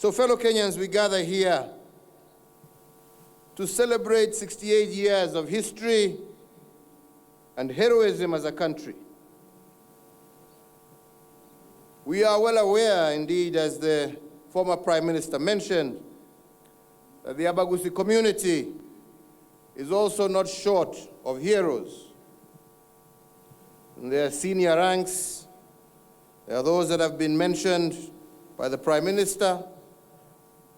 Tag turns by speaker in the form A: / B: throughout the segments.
A: So fellow Kenyans, we gather here to celebrate 68 years of history and heroism as a country. We are well aware, indeed, as the former Prime Minister mentioned, that the Abagusii community is also not short of heroes. In their senior ranks, there are those that have been mentioned by the Prime Minister.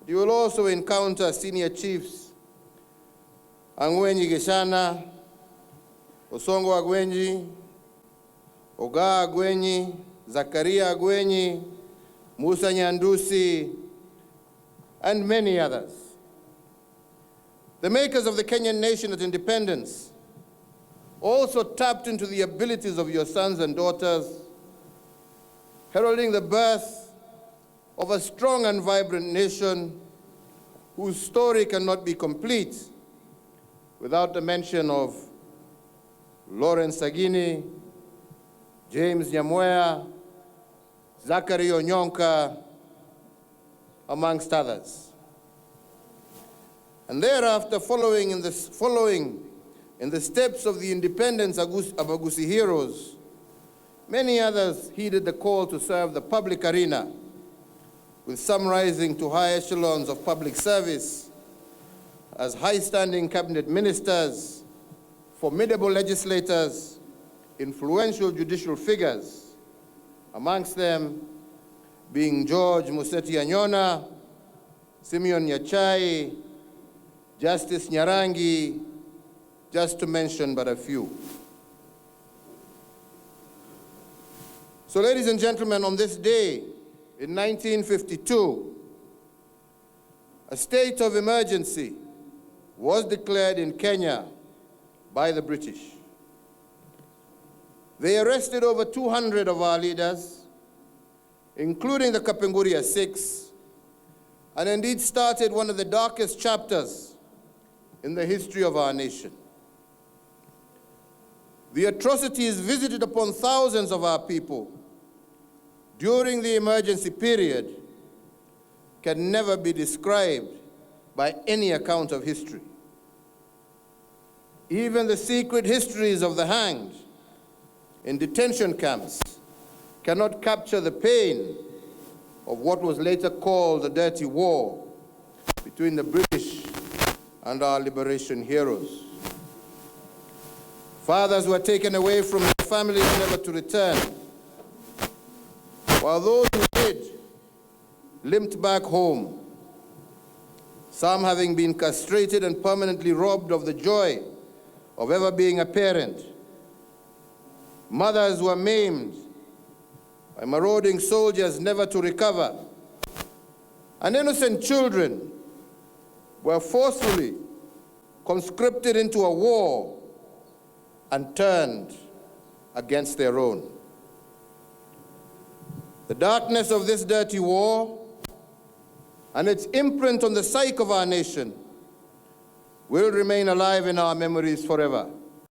A: You will also encounter senior chiefs, Angwenyi Geshana, Osongo Agwenyi, Oga Agwenyi, Zakaria Agwenyi, Musa Nyandusi, and many others. The makers of the Kenyan nation at independence also tapped into the abilities of your sons and daughters, heralding the birth of a strong and vibrant nation whose story cannot be complete without the mention of Lawrence Sagini, James Nyamweya, Zachary Onyonka, amongst others. And thereafter, following in the steps of the independence Abagusii heroes, many others heeded the call to serve the public arena, with some rising to high echelons of public service as high-standing cabinet ministers, formidable legislators, influential judicial figures, amongst them being George Museti Anyona, Simeon Nyachai, Justice Nyarangi, just to mention but a few. So, ladies and gentlemen, on this day, in 1952, a state of emergency was declared in Kenya by the British. They arrested over 200 of our leaders, including the Kapenguria Six, and indeed started one of the darkest chapters in the history of our nation. The atrocities visited upon thousands of our people during the emergency period can never be described by any account of history. Even the secret histories of the hanged in detention camps cannot capture the pain of what was later called the Dirty War between the British and our liberation heroes. Fathers were taken away from their families never to return, while those who did limped back home, some having been castrated and permanently robbed of the joy of ever being a parent. Mothers were maimed by marauding soldiers never to recover, and innocent children were forcefully conscripted into a war and turned against their own. The darkness of this dirty war and its imprint on the psyche of our nation will remain alive in our memories forever.